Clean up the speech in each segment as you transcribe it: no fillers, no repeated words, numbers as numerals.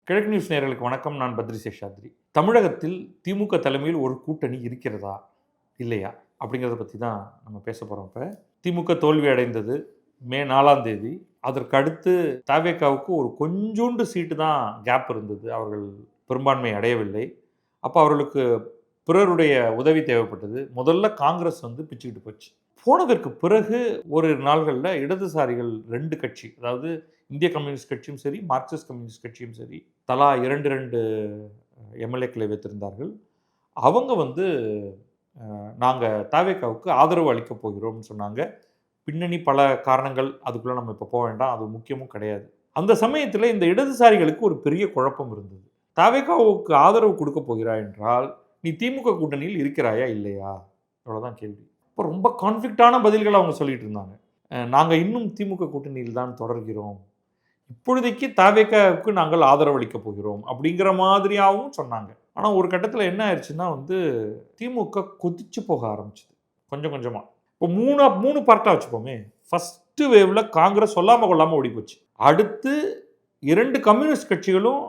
கிழக்கு நியூஸ் நேயர்களுக்கு வணக்கம். நான் பத்ரி சேஷாத்ரி. தமிழகத்தில் திமுக தலைமையில் ஒரு கூட்டணி இருக்கிறதா? இல்லையா? அப்படிங்கிறத பத்தி தான் நம்ம பேச போறோம் இப்ப. திமுக தோல்வி அடைந்தது மே 4ஆம் தேதி. அதற்கு அடுத்து தவேகாவுக்கு ஒரு கொஞ்சூண்டு சீட்டு தான் கேப் இருந்தது. அவர்கள் பெரும்பான்மை அடையவில்லை. அப்ப அவர்களுக்கு பிறருடைய உதவி தேவைப்பட்டது. முதல்ல காங்கிரஸ் வந்து பிச்சுக்கிட்டு போச்சு. போனதற்கு பிறகு ஓரிரு நாள்கள்ல இடதுசாரிகள் 2 கட்சி, அதாவது இந்திய கம்யூனிஸ்ட் கட்சியும் சரி, மார்க்சிஸ்ட் கம்யூனிஸ்ட் கட்சியும் சரி, தலா 2 எம்எல்ஏக்களை வைத்திருந்தார்கள். அவங்க வந்து நாங்க தவேகாவுக்கு ஆதரவு அளிக்கப் போகிறோம்னு சொன்னாங்க. பின்னணி பல காரணங்கள், அதுக்குள்ள நம்ம இப்ப போ வேண்டாம். அது முக்கியமும் கிடையாது. அந்த சமயத்தில இந்த இடதுசாரிகளுக்கு ஒரு பெரிய குழப்பம் இருந்தது. தவேகாவுக்கு ஆதரவு கொடுக்கப் போகிறாய் என்றால், நீ திமுக கூட்டணியில் இருக்கிறாயா? இல்லையா? அவ்வளவுதான் கேள்வி. இப்ப ரொம்ப கான்ஃப்ளிக்ட்டான பதில்கள அவங்க சொல்லிட்டு இருந்தாங்க. நாங்க இன்னும் திமுக கூட்டணியில் தான் தொடர்கிறோம். இப்பொழுதைக்கு தவேகாவுக்கு நாங்கள் ஆதரவு அளிக்கப் போகிறோம். அப்படிங்கிற மாதிரியாவும் சொன்னாங்க. ஆனா ஒரு கட்டத்தில என்ன ஆயிருச்சுன்னா வந்து, திமுக கொதிச்சு போக ஆரம்பிச்சது. கொஞ்சம் கொஞ்சமா. இப்போ 3 பார்ட்டா வச்சுப்போமே. ஃபர்ஸ்ட் வேவ்ல காங்கிரஸ் சொல்லாம கொள்ளாம ஓடி போச்சு. அடுத்து 2 கம்யூனிஸ்ட் கட்சிகளும்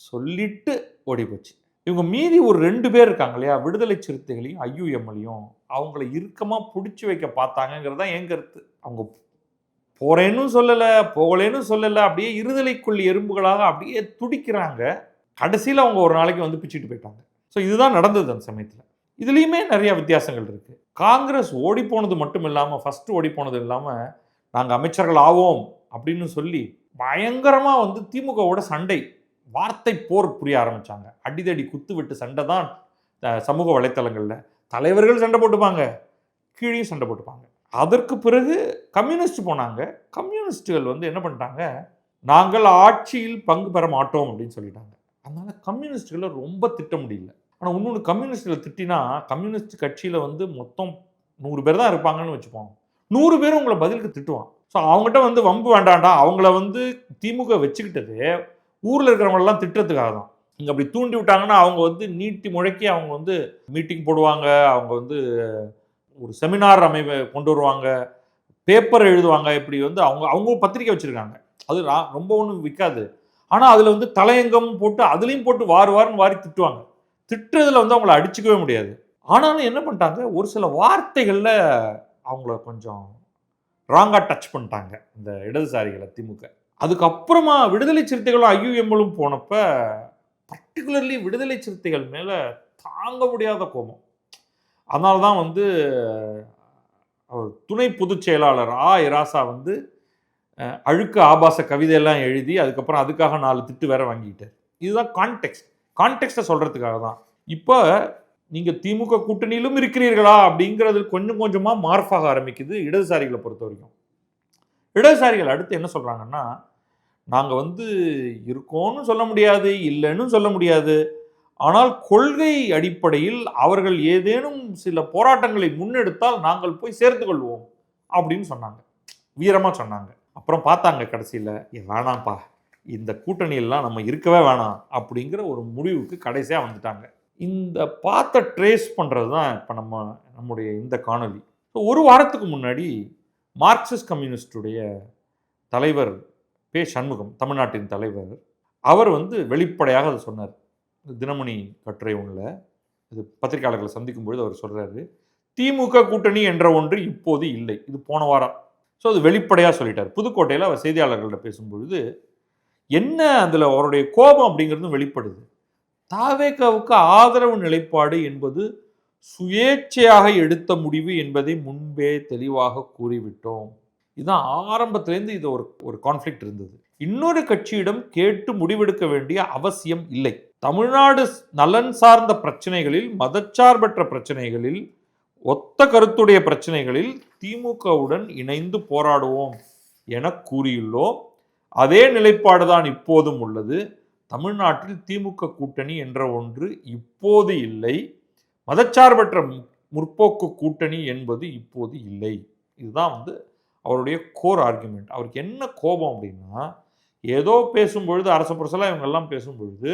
சொல்லிட்டு ஓடி போச்சு. இவங்க மீதி ஒரு 2 பேர் இருக்காங்க இல்லையா? விடுதலை சிறுத்தைகளையும், ஐயுஎம்எல்லையும் அவங்கள இறுக்கமா புடிச்சு வைக்க பார்த்தாங்கங்கிறது தான் என் கருத்து. அவங்க போறேன்னு சொல்லல, போகலேன்னு சொல்லல. அப்படியே இருதலைக்குள் எறும்புகளாக அப்படியே துடிக்கிறாங்க. கடைசியில அவங்க ஒரு நாளைக்கு வந்து பிச்சுட்டு போயிட்டாங்க. ஸோ இதுதான் நடந்தது அந்த சமயத்தில. இதுலயுமே நெறைய வித்தியாசங்கள் இருக்கு. காங்கிரஸ் ஓடிப்போனது மட்டும் இல்லாம, ஃபர்ஸ்ட் ஓடிப்போனது இல்லாம, நாங்க அமைச்சர்கள் ஆவோம் அப்படின்னு சொல்லி, பயங்கரமா வந்து திமுகவோட சண்டை. வார்த்தை போர் புரிய ஆரம்பிச்சாங்க. அடிதடி குத்து வெட்டு சண்டை தான் சமூக வலைத்தளங்கள்ல. தலைவர்கள் சண்டை போட்டுப்பாங்க. கீழயும் சண்டை போட்டுப்பாங்க. அதற்கு பிறகு கம்யூனிஸ்ட் போனாங்க. கம்யூனிஸ்டுகள் வந்து என்ன பண்ணிட்டாங்க, நாங்கள் ஆட்சியில் பங்கு பெற மாட்டோம் அப்படின்னு சொல்லிட்டாங்க. அதனால கம்யூனிஸ்டுகள ரொம்ப திட்ட முடியல. ஆனா இன்னொன்னு, கம்யூனிஸ்டுகள திட்டினா, கம்யூனிஸ்ட் கட்சியில வந்து மொத்தம் 100 பேர் தான் இருப்பாங்கன்னு வச்சுப்போம். 100 பேரும் உங்கள பதிலுக்கு திட்டுவான். ஸோ அவங்ககிட்ட வந்து வம்பு வேண்டாம்டா. அவங்கள வந்து திமுக வச்சுக்கிட்டது ஊர்ல இருக்கிறவங்களெல்லாம் திட்டுறதுக்காக தான். இங்க அப்படி தூண்டி விட்டாங்கன்னா, அவங்க வந்து நீட்டி முழக்கி அவங்க வந்து மீட்டிங் போடுவாங்க. அவங்க வந்து ஒரு செமினார் கொண்டு வருவாங்க. பேப்பர் எழுதுவாங்க. இப்படி வந்து அவங்க அவங்க பத்திரிக்கை வச்சிருக்காங்க. அது ரொம்ப ஒண்ணும் விக்காது. ஆனா அதுல வந்து தலையங்கம் போட்டு அதுலயும் போட்டு வாரு வாருன்னு வாரி திட்டுவாங்க. திட்டுறதுல வந்து அவங்கள அடிச்சுக்கவே முடியாது. ஆனாலும் என்ன பண்ணிட்டாங்க, ஒரு சில வார்த்தைகள்ல அவங்கள கொஞ்சம் ராங்கா டச் பண்ணிட்டாங்க இந்த இடதுசாரிகள திமுக. அதுக்கப்புறமா விடுதலை சிறுத்தைகளும் ஐயுஎம்எல்லும் போனப்ப, பர்ட்டிகுலர்லி விடுதலை சிறுத்தைகள் மேல தாங்க முடியாத கோபம். அதனால தான் வந்து அவர் துணை பொதுச் செயலாளர் இராசா வந்து அழுக்கு ஆபாச கவிதையெல்லாம் எழுதி, அதுக்கப்புறம் அதுக்காக 4 திட்டு வேற வாங்கிக்கிட்டார். இதுதான் கான்டெக்ஸ்ட். கான்டெக்ஸ்ட்ட சொல்றதுக்காக தான். இப்ப நீங்க திமுக கூட்டணியிலும் இருக்கிறீர்களா? அப்படிங்கிறது கொஞ்சம் கொஞ்சமா மார்ஃப் ஆக ஆரம்பிக்குது இடதுசாரிகள பொறுத்தவரைக்கும். இடதுசாரிகள் அடுத்து என்ன சொல்றாங்கன்னா, நாங்க வந்து இருக்கோம்னு சொல்ல முடியாது, இல்லன்னு சொல்ல முடியாது. ஆனால் கொள்கை அடிப்படையில் அவர்கள் ஏதேனும் சில போராட்டங்களை முன்னெடுத்தால் நாங்கள் போய் சேர்த்துக் கொள்வோம் அப்படின்னு சொன்னாங்க. வீரமா சொன்னாங்க. அப்புறம் பார்த்தாங்க கடைசியில, வேணாம்ப்பா, இந்த கூட்டணியெல்லாம் நம்ம இருக்கவே வேணாம் அப்படிங்கிற ஒரு முடிவுக்கு கடைசியா வந்துட்டாங்க. இந்த பாத்த ட்ரேஸ் பண்றது தான் இப்ப நம்முடைய இந்த காணொளி. ஒரு வாரத்துக்கு முன்னாடி மார்க்சிஸ்ட் கம்யூனிஸ்டுடைய தலைவர் சண்முகம், தமிழ்நாட்டின் தலைவர், அவர் வந்து வெளிப்படையாக அதை சொன்னார். தினமணி கட்டுரை ஒண்ணுல, இது பத்திரிகையாளர்களை சந்திக்கும் பொழுது அவர் சொல்றாரு, திமுக கூட்டணி என்ற ஒன்று இப்போது இல்லை. இது போன வாரம். ஸோ அது வெளிப்படையா சொல்லிட்டார். புதுக்கோட்டையில் அவர் செய்தியாளர்கள்ட்ட பேசும்பொழுது, என்ன அதில் அவருடைய கோபம் அப்படிங்கிறதும் வெளிப்படுது. தவேகாவுக்கு ஆதரவு நிலைப்பாடு என்பது சுயேட்சையாக எடுத்த முடிவு என்பதை முன்பே தெளிவாக கூறிவிட்டோம். இதுதான் ஆரம்பத்திலேருந்து இது ஒரு கான்ஃப்ளிக்ட் இருந்தது. இன்னொரு கட்சியிடம் கேட்டு முடிவெடுக்க வேண்டிய அவசியம் இல்லை. தமிழ்நாடு நலன் சார்ந்த பிரச்சனைகளில், மதச்சார்பற்ற பிரச்சனைகளில், ஒத்த கருத்துடைய பிரச்சனைகளில் திமுகவுடன் இணைந்து போராடுவோம் என கூறியுள்ளோம். அதே நிலைப்பாடுதான் இப்போதும் உள்ளது. தமிழ்நாட்டில் திமுக கூட்டணி என்ற ஒன்று இப்போது இல்லை. மதச்சார்பற்ற முற்போக்கு கூட்டணி என்பது இப்போது இல்லை. இதுதான் வந்து அவருடைய கோர் ஆர்குமெண்ட். அவருக்கு என்ன கோபம் அப்படின்னா, ஏதோ பேசும்பொழுது அரச புரசலா இவங்கெல்லாம் பேசும்பொழுது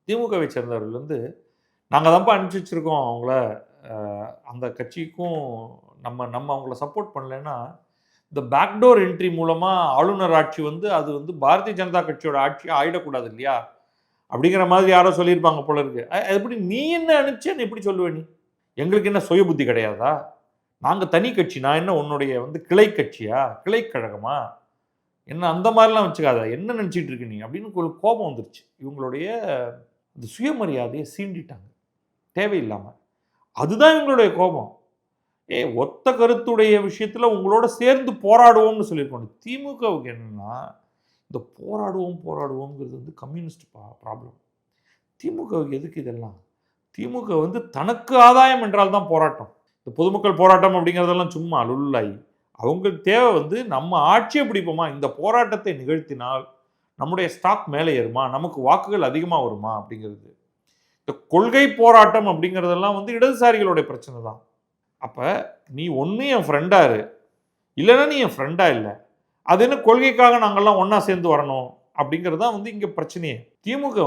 திமுகவை சேர்ந்தவர்கள் வந்து, நாங்கள் தான்ப்பா அனுப்பிச்சி வச்சிருக்கோம் அவங்கள, அந்த கட்சிக்கும் நம்ம அவங்கள சப்போர்ட் பண்ணலைன்னா, இந்த பேக்டோர் என்ட்ரி மூலமாக ஆளுநர் ஆட்சி வந்து அது வந்து பாரதிய ஜனதா கட்சியோட ஆட்சி ஆயிடக்கூடாது இல்லையா? அப்படிங்கிற மாதிரி யாரோ சொல்லியிருப்பாங்க போல இருக்கு. எப்படி நீ என்ன அனுப்பிச்சேன்னு எப்படி சொல்லுவ நீ? எங்களுக்கு என்ன சுய புத்தி கிடையாதா? நாங்க தனி கட்சி. நான் என்ன உன்னுடைய கிளை கட்சியா? கிளை கழகமா? என்ன அந்த மாதிரிலாம் வச்சுக்காத. என்ன நினைச்சிட்டு இருக்க நீ? அப்படின்னு ஒரு கோபம் வந்துருச்சு. இவங்களுடைய இந்த சுயமரியாதையை சீண்டிட்டாங்க. தேவையில்லாம. அதுதான் இவங்களுடைய கோபம். ஒத்த கருத்துடைய விஷயத்துல உங்களோட சேர்ந்து போராடுவோம்னு சொல்லியிருக்கணும். திமுகவுக்கு என்னன்னா, இந்த போராடுவோம்ங்கிறது கம்யூனிஸ்ட் ப்ராப்ளம். திமுகவுக்கு எதுக்கு இதெல்லாம்? திமுக தனக்கு ஆதாயம் என்றால் தான் போராட்டம். இந்த பொதுமக்கள் போராட்டம் அப்படிங்கிறதெல்லாம் சும்மா லுல்லாயி. அவங்களுக்கு தேவை நம்ம ஆட்சியை பிடிப்போமா, இந்த போராட்டத்தை நிகழ்த்தினால் நம்முடைய ஸ்டாக் மேலே ஏறுமா, நமக்கு வாக்குகள் அதிகமாக வருமா அப்படிங்கிறது. இந்த கொள்கை போராட்டம் அப்படிங்கிறதெல்லாம் இடதுசாரிகளுடைய பிரச்சனை தான். அப்போ நீ ஒன்று என் ஃப்ரெண்டா இரு, இல்லைன்னா நீ என் ஃப்ரெண்டா இல்லை. அது என்ன கொள்கைக்காக நாங்கள்லாம் ஒன்றா சேர்ந்து வரணும் அப்படிங்கிறது தான் இங்கே பிரச்சனையே. திமுக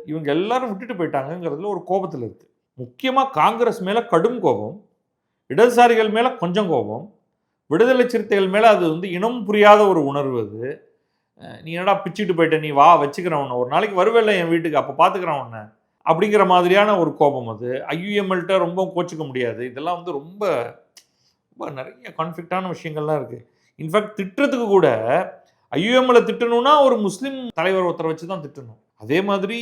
இவங்க எல்லாரும் விட்டுட்டு போயிட்டாங்கங்கிறதுல ஒரு கோபத்தில் இருக்குது. முக்கியமாக காங்கிரஸ் மேலே கடும் கோபம், இடதுசாரிகள் மேலே கொஞ்சம் கோபம், விடுதலை சிறுத்தைகள் மேலே அது இனம் புரியாத ஒரு உணர்வு. அது நீ என்னடா பிச்சுட்டு போயிட்ட, நீ வா வச்சுக்கிறேன் உன்னை, ஒரு நாளைக்கு வருவேல்ல என் வீட்டுக்கு, அப்போ பார்த்துக்கிறேன் உன்னை அப்படிங்கிற மாதிரியான ஒரு கோபம். அது ஐயுஎம்எல்கிட்ட ரொம்ப கோச்சிக்க முடியாது. இதெல்லாம் ரொம்ப ரொம்ப நிறைய கான்ஃப்ளிக்டான விஷயங்கள்லாம் இருக்குது. இன்ஃபேக்ட் திட்டுறதுக்கு கூட ஐயுஎம்எல்லை திட்டணும்னா ஒரு முஸ்லீம் தலைவர் ஒருத்தரை வச்சு தான் திட்டணும். அதே மாதிரி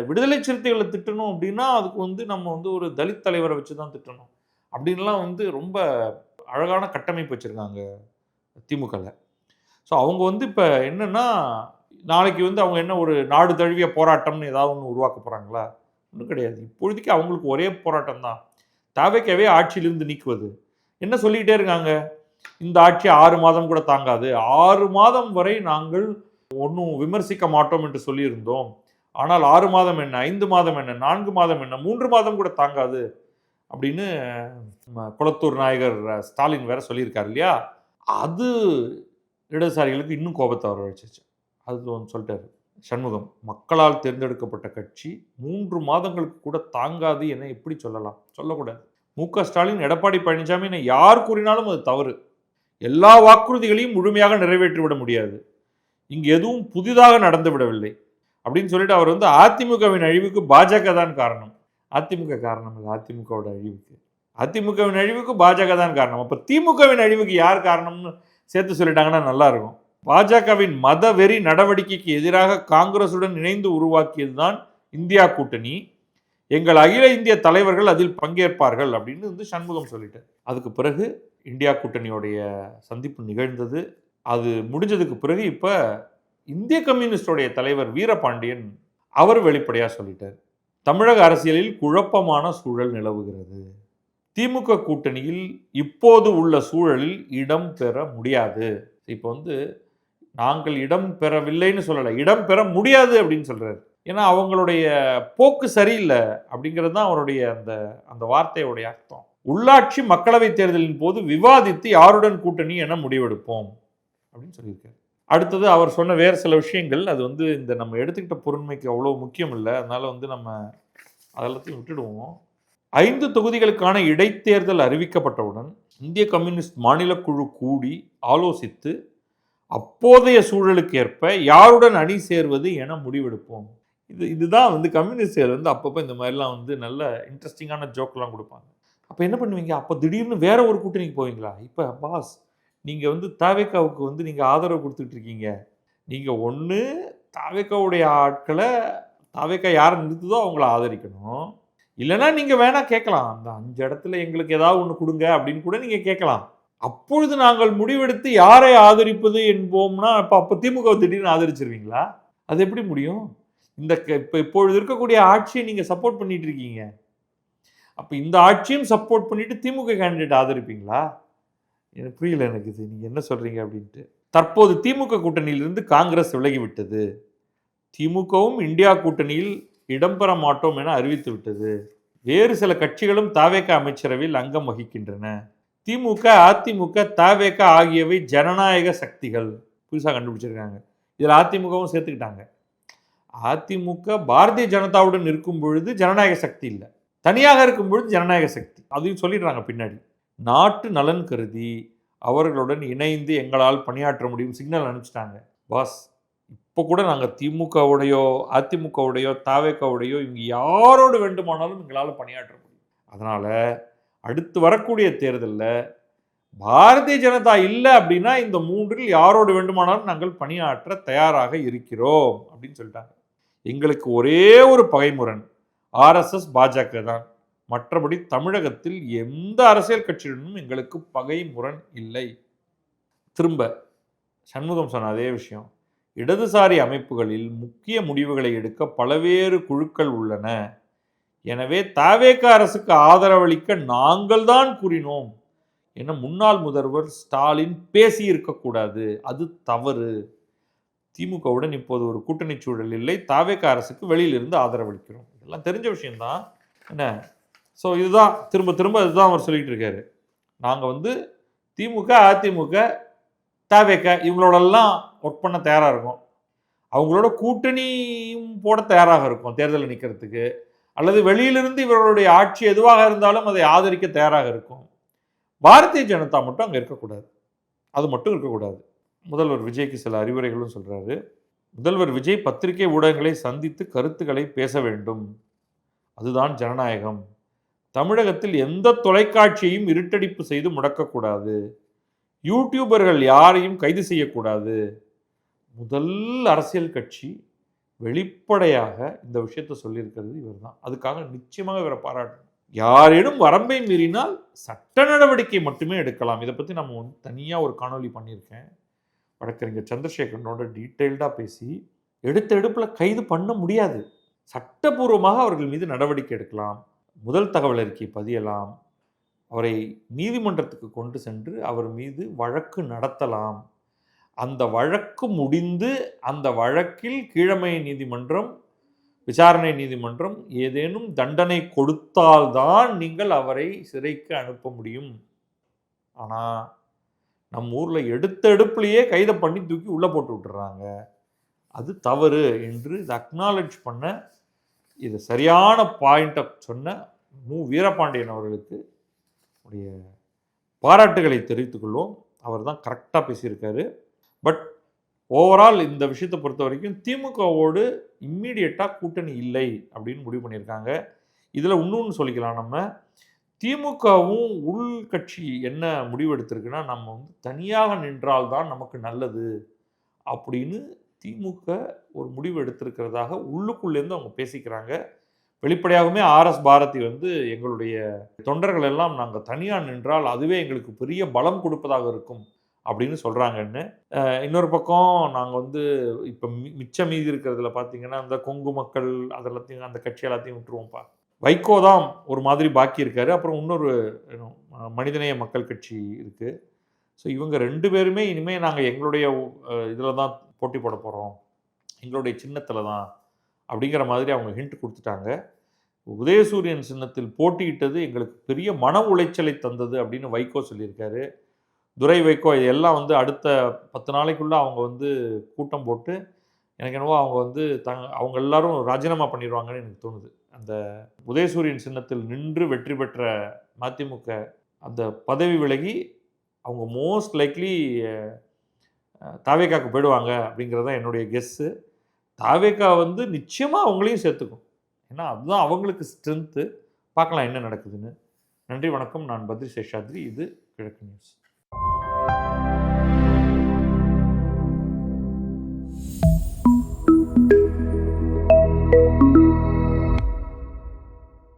விடுதலை சிறுத்தைகளை திட்டணும் அப்படின்னா அதுக்கு நம்ம ஒரு தலித் தலைவரை வச்சு தான் திட்டணும் அப்படின்லாம் ரொம்ப அழகான கட்டமைப்பு வச்சுருக்காங்க திமுகவில். ஸோ அவங்க இப்போ என்னென்னா, நாளைக்கு அவங்க என்ன ஒரு நாடு தழுவிய போராட்டம்னு ஏதாவது ஒன்று உருவாக்க போகிறாங்களா? ஒன்றும் கிடையாது. இப்பொழுதைக்கு அவங்களுக்கு ஒரே போராட்டம் தான், தவிக்கவே ஆட்சியிலிருந்து நீக்குவது. என்ன சொல்லிக்கிட்டே இருக்காங்க, இந்த ஆட்சி 6 மாதம் கூட தாங்காது, 6 மாதம் வரை நாங்கள் ஒன்றும் விமர்சிக்க மாட்டோம் என்று சொல்லியிருந்தோம். ஆனால் 6 மாதம் என்ன, 5 மாதம் என்ன, 4 மாதம் என்ன, 3 மாதம் கூட தாங்காது அப்படின்னு குளத்தூர் நாயகர் ஸ்டாலின் வேற சொல்லியிருக்காரு இல்லையா? அது இடதுசாரிகளுக்கு இன்னும் கோபத்தை வர வச்சிருச்சு. அது சொல்லிட்டாரு சண்முகம், மக்களால் தேர்ந்தெடுக்கப்பட்ட கட்சி 3 மாதங்களுக்கு கூட தாங்காது என எப்படி சொல்லலாம்? சொல்லக்கூடாது. மு.க. ஸ்டாலின், எடப்பாடி பழனிசாமி யார் கூறினாலும் அது தவறு. எல்லா வாக்குறுதிகளையும் முழுமையாக நிறைவேற்றிவிட முடியாது. இங்கு எதுவும் புதிதாக நடந்து விடவில்லை அப்படின்னு சொல்லிட்டு அவர் அதிமுகவின் அழிவுக்கு பாஜக தான் காரணம். அதிமுக காரணம் இல்லை, அதிமுகவோட அழிவுக்கு. அதிமுகவின் அழிவுக்கு பாஜக தான் காரணம். அப்போ திமுகவின் அழிவுக்கு யார் காரணம்னு சேர்த்து சொல்லிட்டாங்கன்னா நல்லா இருக்கும். பாஜகவின் மத வெறி நடவடிக்கைக்கு எதிராக காங்கிரசுடன் இணைந்து உருவாக்கியது தான் இந்தியா கூட்டணி. எங்கள் அகில இந்திய தலைவர்கள் அதில் பங்கேற்பார்கள் அப்படின்னு சண்முகம் சொல்லிட்டார். அதுக்கு பிறகு இந்தியா கூட்டணியோடைய சந்திப்பு நிகழ்ந்தது. அது முடிஞ்சதுக்கு பிறகு இப்போ இந்திய கம்யூனிஸ்டோடைய தலைவர் வீரபாண்டியன் அவர் வெளிப்படையாக சொல்லிட்டார், தமிழக அரசியலில் குழப்பமான சூழல் நிலவுகிறது. திமுக கூட்டணியில் இப்போது உள்ள சூழலில் இடம் பெற முடியாது. இப்போ நாங்கள் இடம் பெறவில்லைன்னு சொல்லலை, இடம் பெற முடியாது அப்படின்னு சொல்றாரு. ஏன்னா அவங்களுடைய போக்கு சரியில்லை அப்படிங்கிறது தான் அவருடைய அந்த வார்த்தையுடைய அர்த்தம். உள்ளாட்சி மக்களவை தேர்தலின் போது விவாதித்து யாருடன் கூட்டணி என முடிவெடுப்போம் அப்படின்னு சொல்லியிருக்காரு. அடுத்தது அவர் சொன்ன வேறு சில விஷயங்கள், அது இந்த நம்ம எடுத்துக்கிட்ட பொருண்மைக்கு அவ்வளோ முக்கியம் இல்லை, அதனால நம்ம அதெல்லாத்தையும் விட்டுடுவோம். 5 தொகுதிகளுக்கான இடைத்தேர்தல் அறிவிக்கப்பட்டவுடன் இந்திய கம்யூனிஸ்ட் மாநில குழு கூடி ஆலோசித்து அப்போதைய சூழலுக்கு ஏற்ப யாருடன் அணி சேர்வது என முடிவெடுப்போம். இதுதான் கம்யூனிஸ்டுகள் அப்பப்போ இந்த மாதிரிலாம் நல்ல இன்ட்ரெஸ்டிங்கான ஜோக்கெலாம் கொடுப்பாங்க. அப்போ என்ன பண்ணுவீங்க, அப்போ திடீர்னு வேற ஒரு கூட்டணிக்கு போவீங்களா? இப்போ பாஸ் நீங்கள் தாவேக்காவுக்கு நீங்கள் ஆதரவு கொடுத்துட்டு இருக்கீங்க, நீங்கள் ஒன்று தாவேக்காவுடைய ஆட்களை, தாவேக்கா யாரை நிறுத்துதோ அவங்கள ஆதரிக்கணும், இல்லைன்னா நீங்கள் வேணா கேட்கலாம், அந்த 5 இடத்துல எங்களுக்கு ஏதாவது ஒன்று கொடுங்க அப்படின்னு கூட நீங்கள் கேட்கலாம். அப்பொழுது நாங்கள் முடிவெடுத்து யாரை ஆதரிப்பது என்போம்னா அப்போ திமுக திடீர்னு ஆதரிச்சிருவீங்களா? அது எப்படி முடியும்? இப்பொழுது இருக்கக்கூடிய ஆட்சியை நீங்கள் சப்போர்ட் பண்ணிட்டு இருக்கீங்க, அப்போ இந்த ஆட்சியும் சப்போர்ட் பண்ணிட்டு திமுக கேண்டிடேட் ஆதரிப்பீங்களா? எனக்கு புரியல, எனக்கு இது நீங்கள் என்ன சொல்கிறீங்க அப்படின்ட்டு. தற்போது திமுக கூட்டணியிலிருந்து காங்கிரஸ் விலகிவிட்டது. திமுகவும் இந்தியா கூட்டணியில் இடம்பெற மாட்டோம் என அறிவித்து விட்டது. வேறு சில கட்சிகளும் தாவேக அமைச்சரவையில் அங்கம் வகிக்கின்றன. திமுக, அதிமுக, தாவேக ஆகியவை ஜனநாயக சக்திகள். புதுசாக கண்டுபிடிச்சிருக்காங்க. இதில் அதிமுகவும் சேர்த்துக்கிட்டாங்க. அதிமுக பாரதிய ஜனதாவுடன் இருக்கும் பொழுது ஜனநாயக சக்தி இல்லை, தனியாக இருக்கும் பொழுது ஜனநாயக சக்தி, அதையும் சொல்லிடுறாங்க பின்னாடி. நாட்டு நலன் கருதி அவர்களுடன் இணைந்து எங்களால் பணியாற்ற முடியும் சிக்னல் அனுப்பிச்சிட்டாங்க. பாஸ், இப்போ கூட நாங்கள் திமுகவுடையோ அதிமுகவுடையோ தாவேக்காவுடையோ இவங்க யாரோடு வேண்டுமானாலும் எங்களால் பணியாற்ற முடியும். அதனால் அடுத்து வரக்கூடிய தேர்தலில் பாரதிய ஜனதா இல்லை அப்படின்னா இந்த மூன்றில் யாரோடு வேண்டுமானாலும் நாங்கள் பணியாற்ற தயாராக இருக்கிறோம் அப்படின்னு சொல்லிட்டாங்க. எங்களுக்கு ஒரே ஒரு பகைமுரண் ஆர்எஸ்எஸ் பாஜக தான். மற்றபடி தமிழகத்தில் எந்த அரசியல் கட்சியுடனும் எங்களுக்கு பகைமுரண் இல்லை. திரும்ப சண்முகம் சொன்ன அதே விஷயம், இடதுசாரி அமைப்புகளில் முக்கிய முடிவுகளை எடுக்க பல்வேறு குழுக்கள் உள்ளன. எனவே தவேக அரசுக்கு ஆதரவளிக்க நாங்கள் தான் கூறினோம் என முன்னாள் முதல்வர் ஸ்டாலின் பேசி இருக்கக்கூடாது. அது தவறு. திமுகவுடன் இப்போது ஒரு கூட்டணி சூழல் இல்லை. தவேக அரசுக்கு வெளியிலிருந்து ஆதரவளிக்கிறோம். இதெல்லாம் தெரிஞ்ச விஷயம்தான் என்ன. ஸோ இதுதான் திரும்ப திரும்ப இதுதான் அவர் சொல்லிட்டு இருக்காரு. நாங்கள் திமுக அதிமுக தவேக இவங்களோடெல்லாம் ஒர்க் பண்ண தயாராக இருக்கும். அவங்களோட கூட்டணியும் போட தயாராக இருக்கும் தேர்தலில் நிற்கிறதுக்கு. அல்லது வெளியிலிருந்து இவர்களுடைய ஆட்சி எதுவாக இருந்தாலும் அதை ஆதரிக்க தயாராக இருக்கும். பாரதிய ஜனதா மட்டும் அங்கே இருக்கக்கூடாது. அது மட்டும் இருக்கக்கூடாது. முதல்வர் விஜய்க்கு சில அறிவுரைகளும் சொல்கிறாரு. முதல்வர் விஜய் பத்திரிகை ஊடகங்களை சந்தித்து கருத்துக்களை பேச வேண்டும். அதுதான் ஜனநாயகம். தமிழகத்தில் எந்த தொலைக்காட்சியையும் இருட்டடிப்பு செய்து முடக்கக்கூடாது. யூடியூபர்கள் யாரையும் கைது செய்யக்கூடாது. முதல் அரசியல் கட்சி வெளிப்படையாக இந்த விஷயத்தை சொல்லியிருக்கிறது இவர் தான். அதுக்காக நிச்சயமாக இவரை பாராட்டணும். யாரேனும் வரம்பை மீறினால் சட்ட நடவடிக்கை மட்டுமே எடுக்கலாம். இதை பற்றி நம்ம தனியாக ஒரு காணொலி பண்ணியிருக்கேன். வழக்கறிஞர் சந்திரசேகரனோட டீட்டெயில்டாக பேசி எடுத்த எடுப்பில் கைது பண்ண முடியாது. சட்டபூர்வமாக அவர்கள் மீது நடவடிக்கை எடுக்கலாம். முதல் தகவல் அறிக்கை பதியலாம். அவரை நீதிமன்றத்துக்கு கொண்டு சென்று அவர் மீது வழக்கு நடத்தலாம். அந்த வழக்கு முடிந்து அந்த வழக்கில் கீழமை நீதிமன்றம் விசாரணை நீதிமன்றம் ஏதேனும் தண்டனை கொடுத்தால்தான் நீங்கள் அவரை சிறைக்கு அனுப்ப முடியும். ஆனால் நம்ம ஊரில் எடுத்த எடுப்புலையே கைதை பண்ணி தூக்கி உள்ளே போட்டு விட்டுறாங்க. அது தவறு என்று இதை அக்னாலஜ் பண்ண இது சரியான பாயிண்ட்டை சொன்ன மு. வீரபாண்டியன் அவர்களுக்கு உடைய பாராட்டுகளை தெரிவித்துக் கொள்வோம். அவர் தான் கரெக்டாக பேசியிருக்காரு. பட் ஓவரால் இந்த விஷயத்தை பொறுத்த வரைக்கும் திமுகவோடு இம்மீடியட்டாக கூட்டணி இல்லை அப்படின்னு முடிவு பண்ணியிருக்காங்க. இதில் இன்னொன்று சொல்லிக்கலாம், நம்ம திமுகவும் உள்கட்சி என்ன முடிவு எடுத்திருக்குன்னா நம்ம தனியாக நின்றால்தான் நமக்கு நல்லது அப்படின்னு திமுக ஒரு முடிவு எடுத்திருக்கிறதாக உள்ளுக்குள்ளேருந்து அவங்க பேசிக்கிறாங்க. வெளிப்படையாகவுமே ஆர்எஸ் பாரதி எங்களுடைய தொண்டர்கள் எல்லாம் நாங்கள் தனியாக நின்றால் அதுவே எங்களுக்கு பெரிய பலம் கொடுப்பதாக இருக்கும் அப்படின்னு சொல்கிறாங்கன்னு. இன்னொரு பக்கம் நாங்கள் இப்போ மிச்சம் மீதி இருக்கிறதுல பார்த்தீங்கன்னா அந்த கொங்கு மக்கள் அதெல்லாத்தையும் அந்த கட்சி எல்லாத்தையும் விட்டுருவோம்ப்பா. வைகோ தான் ஒரு மாதிரி பாக்கி இருக்காரு. அப்புறம் இன்னொரு மனிதநேய மக்கள் கட்சி இருக்குது. ஸோ இவங்க 2 பேருமே இனிமேல் நாங்கள் எங்களுடைய இதில் தான் போட்டி போட போகிறோம், எங்களுடைய சின்னத்தில் தான் அப்படிங்கிற மாதிரி அவங்க ஹிண்ட் கொடுத்துட்டாங்க. உதயசூரியன் சின்னத்தில் போட்டியிட்டது எங்களுக்கு பெரிய மன உளைச்சலை தந்தது அப்படின்னு வைகோ சொல்லியிருக்காரு. துரை வைகோ எல்லாம் அடுத்த 10 நாளைக்குள்ளே அவங்க கூட்டம் போட்டு எனக்கு என்னவோ அவங்க அவங்க எல்லாரும் ராஜினாமா பண்ணிடுவாங்கன்னு எனக்கு தோணுது. அந்த உதயசூரியன் சின்னத்தில் நின்று வெற்றி பெற்ற மதிமுக அந்த பதவி விலகி அவங்க மோஸ்ட் லைக்லி தாவேகாவுக்கு போயிடுவாங்க அப்படிங்கிறது தான் என்னுடைய கெஸ்ஸு. தாவேகா நிச்சயமாக அவங்களையும் சேர்த்துக்கும். ஏன்னா அதுதான் அவங்களுக்கு ஸ்ட்ரென்த்து. பார்க்கலாம் என்ன நடக்குதுன்னு. நன்றி, வணக்கம். நான் பத்ரி சேஷாத்ரி. இது கிழக்கு நியூஸ்.